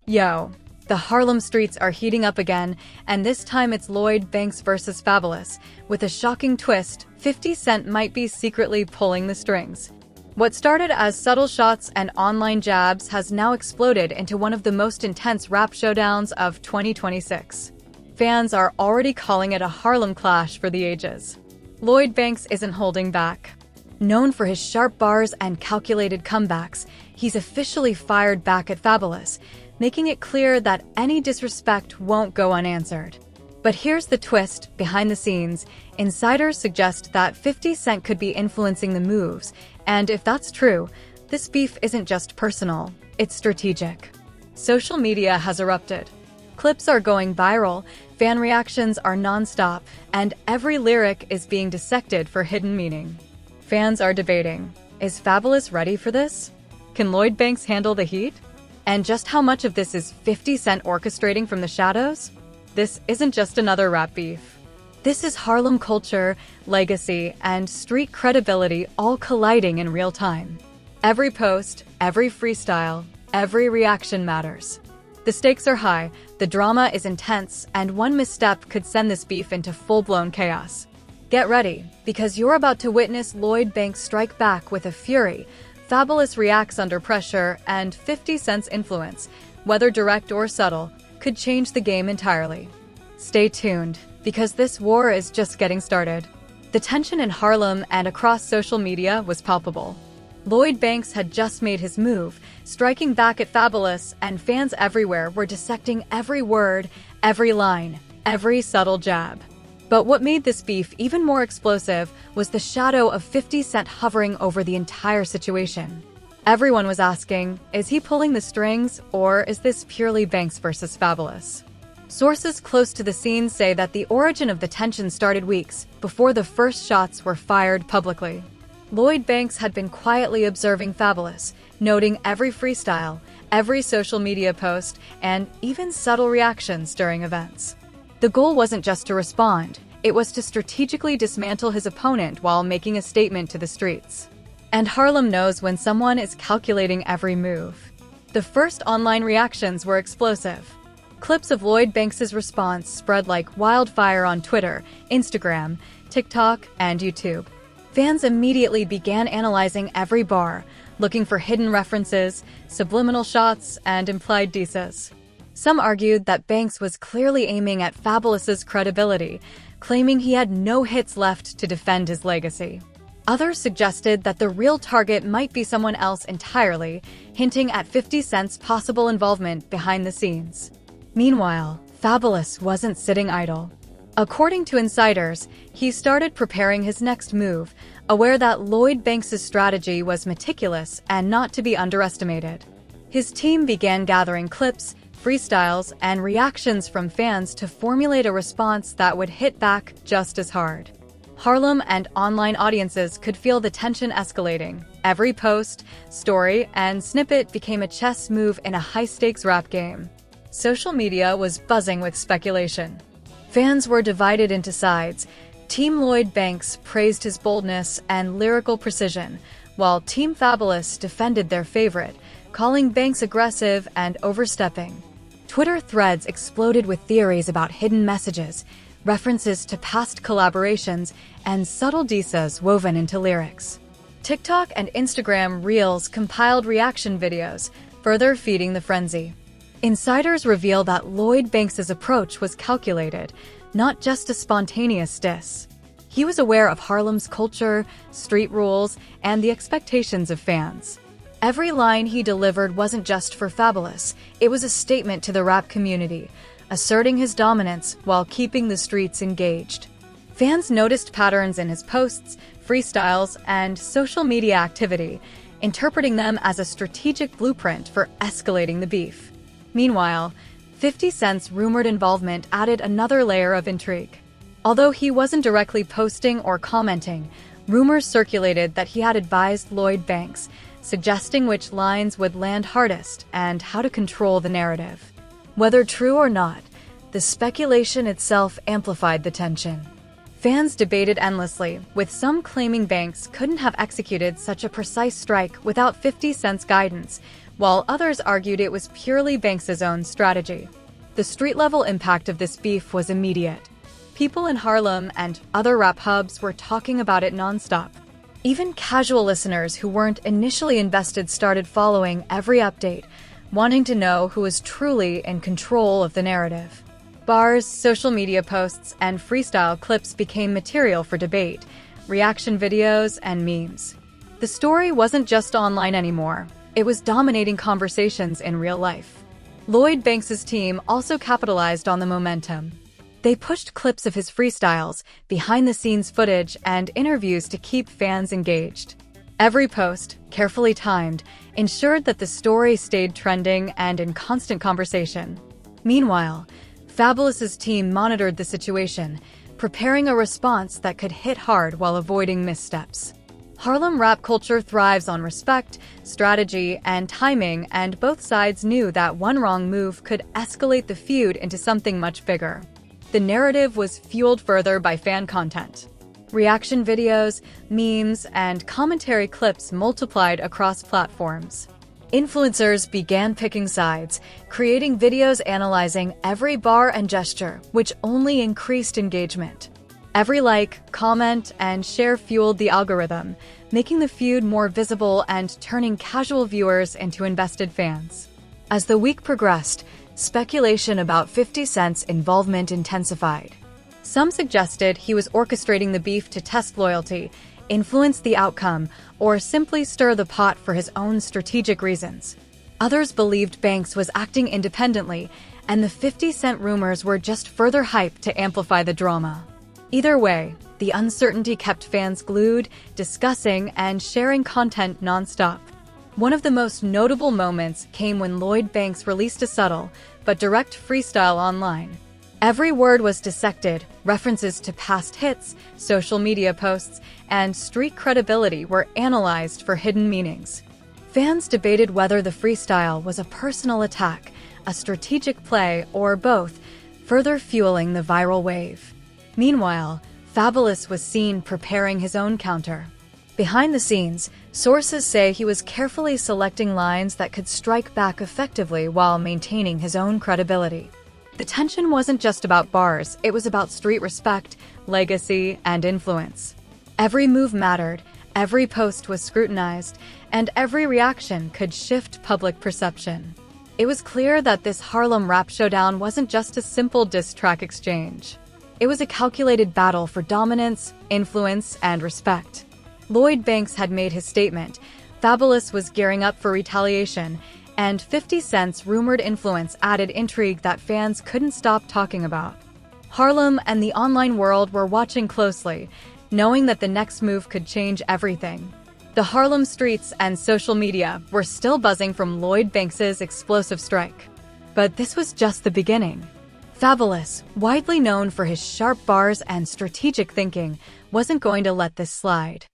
Yo, the Harlem streets are heating up again, and this time it's Lloyd Banks versus Fabolous. With a shocking twist, 50 Cent might be secretly pulling the strings. What started as subtle shots and online jabs has now exploded into one of the most intense rap showdowns of 2026. Fans are already calling it a Harlem clash for the ages. Lloyd Banks isn't holding back. Known for his sharp bars and calculated comebacks, he's officially fired back at Fabolous, making it clear that any disrespect won't go unanswered. But here's the twist: behind the scenes, insiders suggest that 50 Cent could be influencing the moves, and if that's true, this beef isn't just personal, it's strategic. Social media has erupted. Clips are going viral, fan reactions are non-stop, and every lyric is being dissected for hidden meaning. Fans are debating, is Fabolous ready for this? Can Lloyd Banks handle the heat? And just how much of this is 50 Cent orchestrating from the shadows? This isn't just another rap beef. This is Harlem culture, legacy, and street credibility all colliding in real time. Every post, every freestyle, every reaction matters. The stakes are high, the drama is intense, and one misstep could send this beef into full-blown chaos. Get ready, because you're about to witness Lloyd Banks strike back with a fury. Fabolous reacts under pressure, and 50 Cent's influence, whether direct or subtle, could change the game entirely. Stay tuned, because this war is just getting started. The tension in Harlem and across social media was palpable. Lloyd Banks had just made his move, striking back at Fabolous, and fans everywhere were dissecting every word, every line, every subtle jab. But what made this beef even more explosive was the shadow of 50 Cent hovering over the entire situation. Everyone was asking, is he pulling the strings, or is this purely Banks versus Fabolous? Sources close to the scene say that the origin of the tension started weeks before the first shots were fired publicly. Lloyd Banks had been quietly observing Fabolous, noting every freestyle, every social media post, and even subtle reactions during events. The goal wasn't just to respond, it was to strategically dismantle his opponent while making a statement to the streets. And Harlem knows when someone is calculating every move. The first online reactions were explosive. Clips of Lloyd Banks' response spread like wildfire on Twitter, Instagram, TikTok, and YouTube. Fans immediately began analyzing every bar, looking for hidden references, subliminal shots, and implied disses. Some argued that Banks was clearly aiming at Fabolous's credibility, claiming he had no hits left to defend his legacy. Others suggested that the real target might be someone else entirely, hinting at 50 Cent's possible involvement behind the scenes. Meanwhile, Fabolous wasn't sitting idle. According to insiders, he started preparing his next move, aware that Lloyd Banks' strategy was meticulous and not to be underestimated. His team began gathering clips, freestyles, and reactions from fans to formulate a response that would hit back just as hard. Harlem and online audiences could feel the tension escalating. Every post, story, and snippet became a chess move in a high-stakes rap game. Social media was buzzing with speculation. Fans were divided into sides. Team Lloyd Banks praised his boldness and lyrical precision, while Team Fabolous defended their favorite, calling Banks aggressive and overstepping. Twitter threads exploded with theories about hidden messages, references to past collaborations, and subtle disses woven into lyrics. TikTok and Instagram Reels compiled reaction videos, further feeding the frenzy. Insiders reveal that Lloyd Banks' approach was calculated, not just a spontaneous diss. He was aware of Harlem's culture, street rules, and the expectations of fans. Every line he delivered wasn't just for Fabolous, it was a statement to the rap community, asserting his dominance while keeping the streets engaged. Fans noticed patterns in his posts, freestyles, and social media activity, interpreting them as a strategic blueprint for escalating the beef. Meanwhile, 50 Cent's rumored involvement added another layer of intrigue. Although he wasn't directly posting or commenting, rumors circulated that he had advised Lloyd Banks, suggesting which lines would land hardest and how to control the narrative. Whether true or not, the speculation itself amplified the tension. Fans debated endlessly, with some claiming Banks couldn't have executed such a precise strike without 50 Cent's guidance, while others argued it was purely Banks' own strategy. The street-level impact of this beef was immediate. People in Harlem and other rap hubs were talking about it nonstop. Even casual listeners who weren't initially invested started following every update, wanting to know who was truly in control of the narrative. Bars, social media posts, and freestyle clips became material for debate, reaction videos, and memes. The story wasn't just online anymore. It was dominating conversations in real life. Lloyd Banks' team also capitalized on the momentum. They pushed clips of his freestyles, behind-the-scenes footage, and interviews to keep fans engaged. Every post, carefully timed, ensured that the story stayed trending and in constant conversation. Meanwhile, Fabolous' team monitored the situation, preparing a response that could hit hard while avoiding missteps. Harlem rap culture thrives on respect, strategy, and timing, and both sides knew that one wrong move could escalate the feud into something much bigger. The narrative was fueled further by fan content. Reaction videos, memes, and commentary clips multiplied across platforms. Influencers began picking sides, creating videos analyzing every bar and gesture, which only increased engagement. Every like, comment, and share fueled the algorithm, making the feud more visible and turning casual viewers into invested fans. As the week progressed, speculation about 50 Cent's involvement intensified. Some suggested he was orchestrating the beef to test loyalty, influence the outcome, or simply stir the pot for his own strategic reasons. Others believed Banks was acting independently, and the 50 Cent rumors were just further hype to amplify the drama. Either way, the uncertainty kept fans glued, discussing, and sharing content nonstop. One of the most notable moments came when Lloyd Banks released a subtle but direct freestyle online. Every word was dissected, references to past hits, social media posts, and street credibility were analyzed for hidden meanings. Fans debated whether the freestyle was a personal attack, a strategic play, or both, further fueling the viral wave. Meanwhile, Fabolous was seen preparing his own counter. Behind the scenes, sources say he was carefully selecting lines that could strike back effectively while maintaining his own credibility. The tension wasn't just about bars, it was about street respect, legacy, and influence. Every move mattered, every post was scrutinized, and every reaction could shift public perception. It was clear that this Harlem rap showdown wasn't just a simple diss track exchange. It was a calculated battle for dominance, influence, and respect. Lloyd Banks had made his statement, Fabolous was gearing up for retaliation, and 50 Cent's rumored influence added intrigue that fans couldn't stop talking about. Harlem and the online world were watching closely, knowing that the next move could change everything. The Harlem streets and social media were still buzzing from Lloyd Banks's explosive strike. But this was just the beginning. Fabolous, widely known for his sharp bars and strategic thinking, wasn't going to let this slide.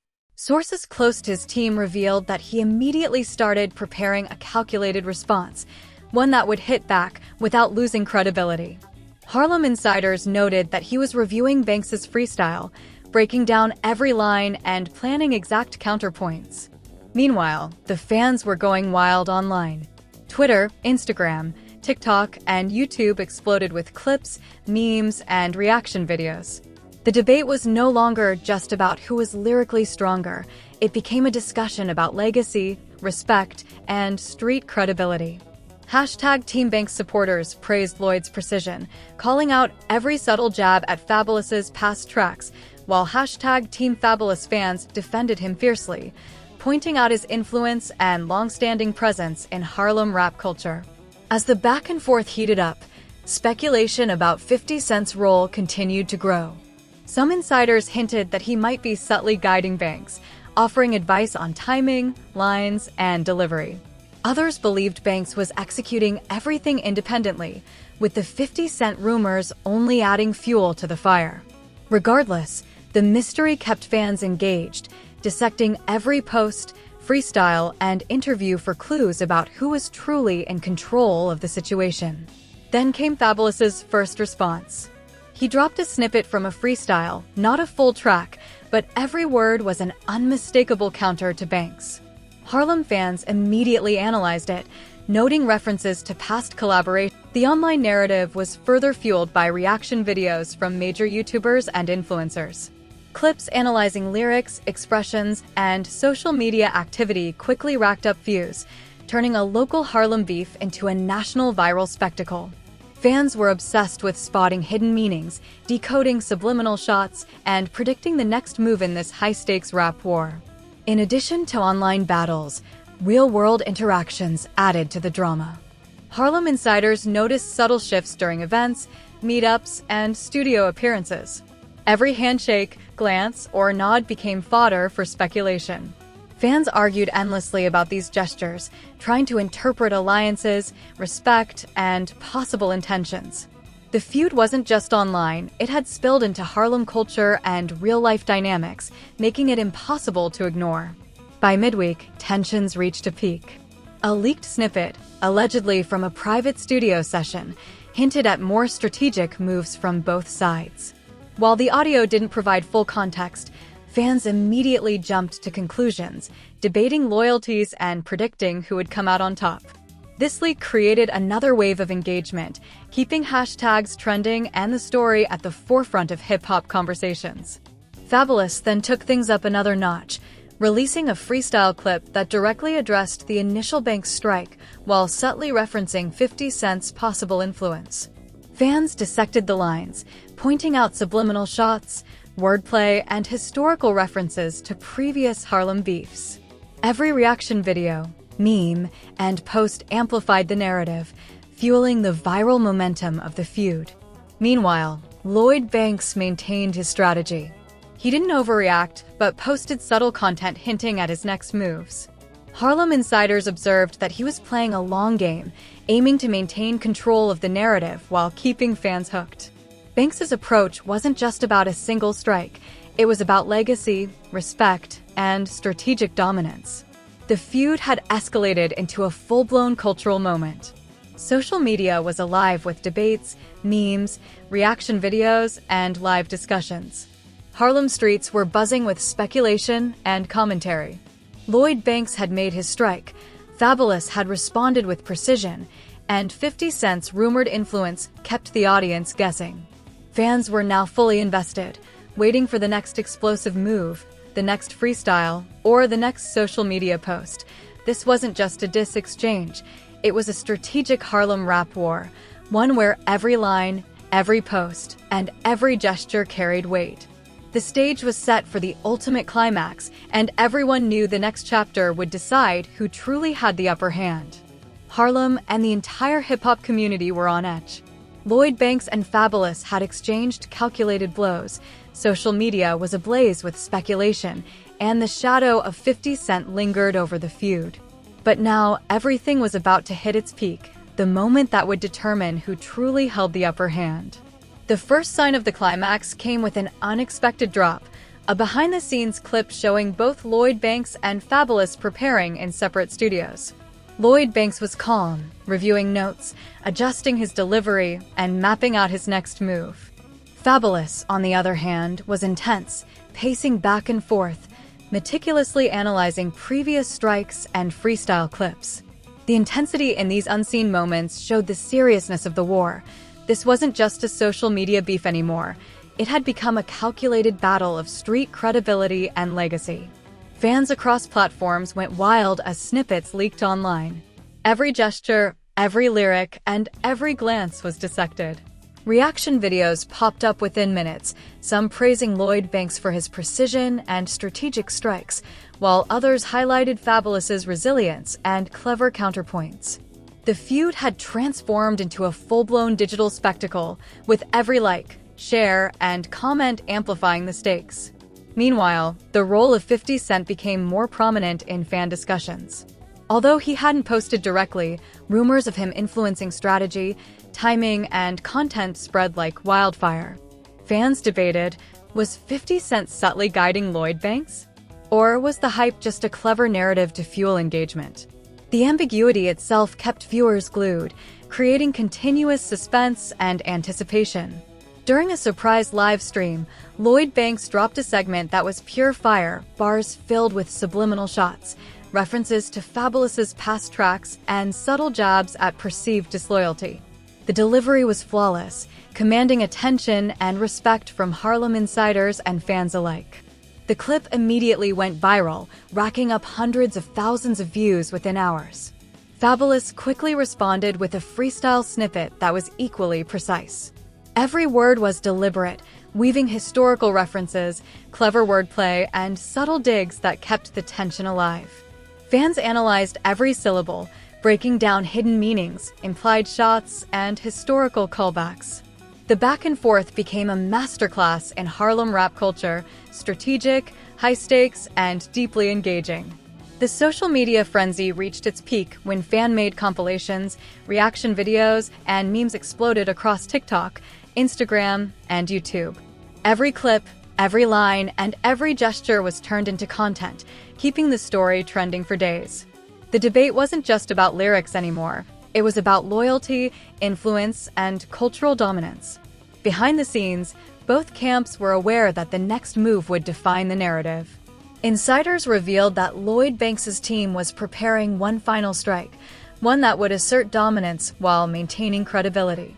Sources close to his team revealed that he immediately started preparing a calculated response, one that would hit back without losing credibility. Harlem insiders noted that he was reviewing Banks's freestyle, breaking down every line and planning exact counterpoints. Meanwhile, the fans were going wild online. Twitter, Instagram, TikTok, and YouTube exploded with clips, memes, and reaction videos. The debate was no longer just about who was lyrically stronger. It became a discussion about legacy, respect, and street credibility. Hashtag Team Banks supporters praised Lloyd's precision, calling out every subtle jab at Fabolous's past tracks, while hashtag Team Fabolous fans defended him fiercely, pointing out his influence and long-standing presence in Harlem rap culture. As the back and forth heated up, speculation about 50 Cent's role continued to grow. Some insiders hinted that he might be subtly guiding Banks, offering advice on timing, lines, and delivery. Others believed Banks was executing everything independently, with the 50 Cent rumors only adding fuel to the fire. Regardless, the mystery kept fans engaged, dissecting every post, freestyle, and interview for clues about who was truly in control of the situation. Then came Fabolous's first response. He dropped a snippet from a freestyle, not a full track, but every word was an unmistakable counter to Banks. Harlem fans immediately analyzed it, noting references to past collaborations. The online narrative was further fueled by reaction videos from major YouTubers and influencers. Clips analyzing lyrics, expressions, and social media activity quickly racked up views, turning a local Harlem beef into a national viral spectacle. Fans were obsessed with spotting hidden meanings, decoding subliminal shots, and predicting the next move in this high-stakes rap war. In addition to online battles, real-world interactions added to the drama. Harlem insiders noticed subtle shifts during events, meetups, and studio appearances. Every handshake, glance, or nod became fodder for speculation. Fans argued endlessly about these gestures, trying to interpret alliances, respect, and possible intentions. The feud wasn't just online, it had spilled into Harlem culture and real-life dynamics, making it impossible to ignore. By midweek, tensions reached a peak. A leaked snippet, allegedly from a private studio session, hinted at more strategic moves from both sides. While the audio didn't provide full context, fans immediately jumped to conclusions, debating loyalties and predicting who would come out on top. This leak created another wave of engagement, keeping hashtags trending and the story at the forefront of hip-hop conversations. Fabolous then took things up another notch, releasing a freestyle clip that directly addressed the initial Banks strike while subtly referencing 50 Cent's possible influence. Fans dissected the lines, pointing out subliminal shots, wordplay, and historical references to previous Harlem beefs. Every reaction video, meme, and post amplified the narrative, fueling the viral momentum of the feud. Meanwhile, Lloyd Banks maintained his strategy. He didn't overreact, but posted subtle content hinting at his next moves. Harlem insiders observed that he was playing a long game, aiming to maintain control of the narrative while keeping fans hooked. Banks's approach wasn't just about a single strike, it was about legacy, respect, and strategic dominance. The feud had escalated into a full-blown cultural moment. Social media was alive with debates, memes, reaction videos, and live discussions. Harlem streets were buzzing with speculation and commentary. Lloyd Banks had made his strike, Fabolous had responded with precision, and 50 Cent's rumored influence kept the audience guessing. Fans were now fully invested, waiting for the next explosive move, the next freestyle, or the next social media post. This wasn't just a diss exchange, it was a strategic Harlem rap war, one where every line, every post, and every gesture carried weight. The stage was set for the ultimate climax, and everyone knew the next chapter would decide who truly had the upper hand. Harlem and the entire hip-hop community were on edge. Lloyd Banks and Fabolous had exchanged calculated blows, social media was ablaze with speculation, and the shadow of 50 Cent lingered over the feud. But now, everything was about to hit its peak, the moment that would determine who truly held the upper hand. The first sign of the climax came with an unexpected drop, a behind-the-scenes clip showing both Lloyd Banks and Fabolous preparing in separate studios. Lloyd Banks was calm, reviewing notes, adjusting his delivery, and mapping out his next move. Fabolous, on the other hand, was intense, pacing back and forth, meticulously analyzing previous strikes and freestyle clips. The intensity in these unseen moments showed the seriousness of the war. This wasn't just a social media beef anymore. It had become a calculated battle of street credibility and legacy. Fans across platforms went wild as snippets leaked online. Every gesture, every lyric, and every glance was dissected. Reaction videos popped up within minutes, some praising Lloyd Banks for his precision and strategic strikes, while others highlighted Fabolous's resilience and clever counterpoints. The feud had transformed into a full-blown digital spectacle, with every like, share, and comment amplifying the stakes. Meanwhile, the role of 50 Cent became more prominent in fan discussions. Although he hadn't posted directly, rumors of him influencing strategy, timing, and content spread like wildfire. Fans debated, was 50 Cent subtly guiding Lloyd Banks? Or was the hype just a clever narrative to fuel engagement? The ambiguity itself kept viewers glued, creating continuous suspense and anticipation. During a surprise live stream, Lloyd Banks dropped a segment that was pure fire, bars filled with subliminal shots, references to Fabolous's past tracks, and subtle jabs at perceived disloyalty. The delivery was flawless, commanding attention and respect from Harlem insiders and fans alike. The clip immediately went viral, racking up hundreds of thousands of views within hours. Fabolous quickly responded with a freestyle snippet that was equally precise. Every word was deliberate, weaving historical references, clever wordplay, and subtle digs that kept the tension alive. Fans analyzed every syllable, breaking down hidden meanings, implied shots, and historical callbacks. The back and forth became a masterclass in Harlem rap culture, strategic, high stakes, and deeply engaging. The social media frenzy reached its peak when fan-made compilations, reaction videos, and memes exploded across TikTok, Instagram, and YouTube. Every clip, every line, and every gesture was turned into content, keeping the story trending for days. The debate wasn't just about lyrics anymore. It was about loyalty, influence, and cultural dominance. Behind the scenes, both camps were aware that the next move would define the narrative. Insiders revealed that Lloyd Banks's team was preparing one final strike, one that would assert dominance while maintaining credibility.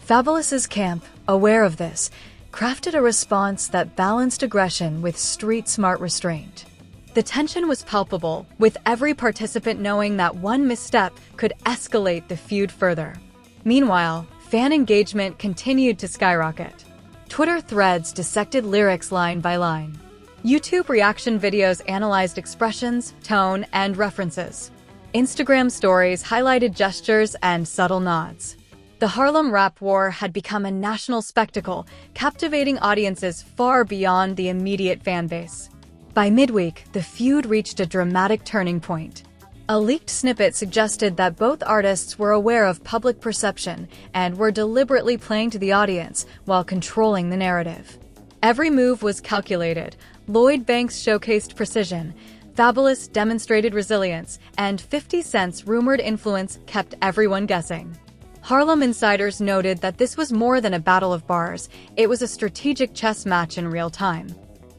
Fabolous's camp, aware of this, crafted a response that balanced aggression with street-smart restraint. The tension was palpable, with every participant knowing that one misstep could escalate the feud further. Meanwhile, fan engagement continued to skyrocket. Twitter threads dissected lyrics line by line. YouTube reaction videos analyzed expressions, tone, and references. Instagram stories highlighted gestures and subtle nods. The Harlem rap war had become a national spectacle, captivating audiences far beyond the immediate fan base. By midweek, the feud reached a dramatic turning point. A leaked snippet suggested that both artists were aware of public perception and were deliberately playing to the audience while controlling the narrative. Every move was calculated. Lloyd Banks showcased precision, Fabolous demonstrated resilience, and 50 Cent's rumored influence kept everyone guessing. Harlem insiders noted that this was more than a battle of bars, it was a strategic chess match in real time.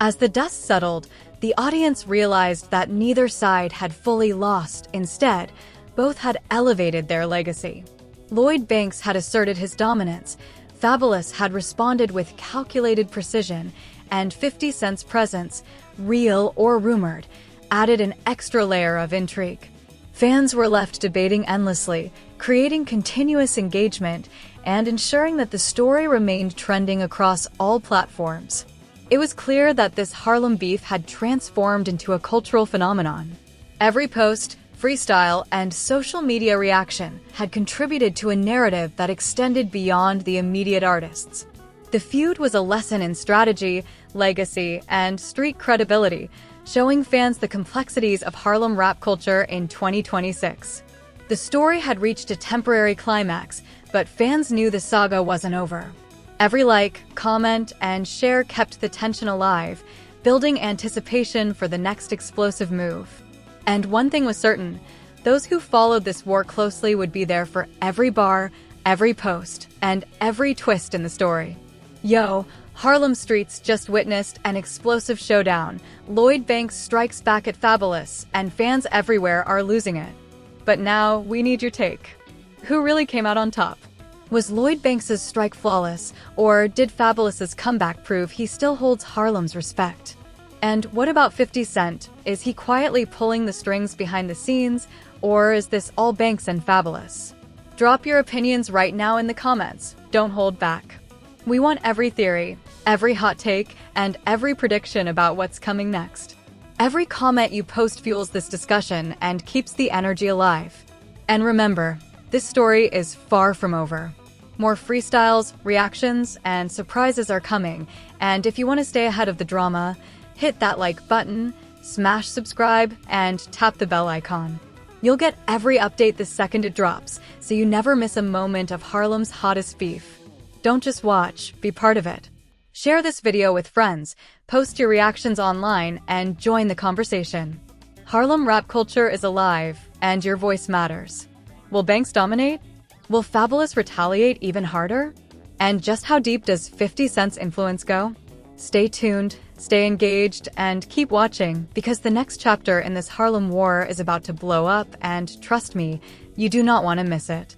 As the dust settled, the audience realized that neither side had fully lost. Instead, both had elevated their legacy. Lloyd Banks had asserted his dominance, Fabolous had responded with calculated precision, and 50 Cent's presence, real or rumored, added an extra layer of intrigue. Fans were left debating endlessly, creating continuous engagement and ensuring that the story remained trending across all platforms. It was clear that this Harlem beef had transformed into a cultural phenomenon. Every post, freestyle, and social media reaction had contributed to a narrative that extended beyond the immediate artists. The feud was a lesson in strategy, legacy, and street credibility, showing fans the complexities of Harlem rap culture in 2026. The story had reached a temporary climax, but fans knew the saga wasn't over. Every like, comment, and share kept the tension alive, building anticipation for the next explosive move. And one thing was certain, those who followed this war closely would be there for every bar, every post, and every twist in the story. Yo, Harlem streets just witnessed an explosive showdown. Lloyd Banks strikes back at Fabolous, and fans everywhere are losing it. But now, we need your take. Who really came out on top? Was Lloyd Banks's strike flawless, or did Fabolous's comeback prove he still holds Harlem's respect? And what about 50 Cent? Is he quietly pulling the strings behind the scenes, or is this all Banks and Fabolous? Drop your opinions right now in the comments. Don't hold back. We want every theory, every hot take, and every prediction about what's coming next. Every comment you post fuels this discussion and keeps the energy alive. And remember, this story is far from over. More freestyles, reactions, and surprises are coming, and if you want to stay ahead of the drama, hit that like button, smash subscribe, and tap the bell icon. You'll get every update the second it drops, so you never miss a moment of Harlem's hottest beef. Don't just watch, be part of it. Share this video with friends, post your reactions online, and join the conversation. Harlem rap culture is alive, and your voice matters. Will Banks dominate? Will Fabolous retaliate even harder? And just how deep does 50 Cent's influence go? Stay tuned, stay engaged, and keep watching, because the next chapter in this Harlem war is about to blow up, and trust me, you do not want to miss it.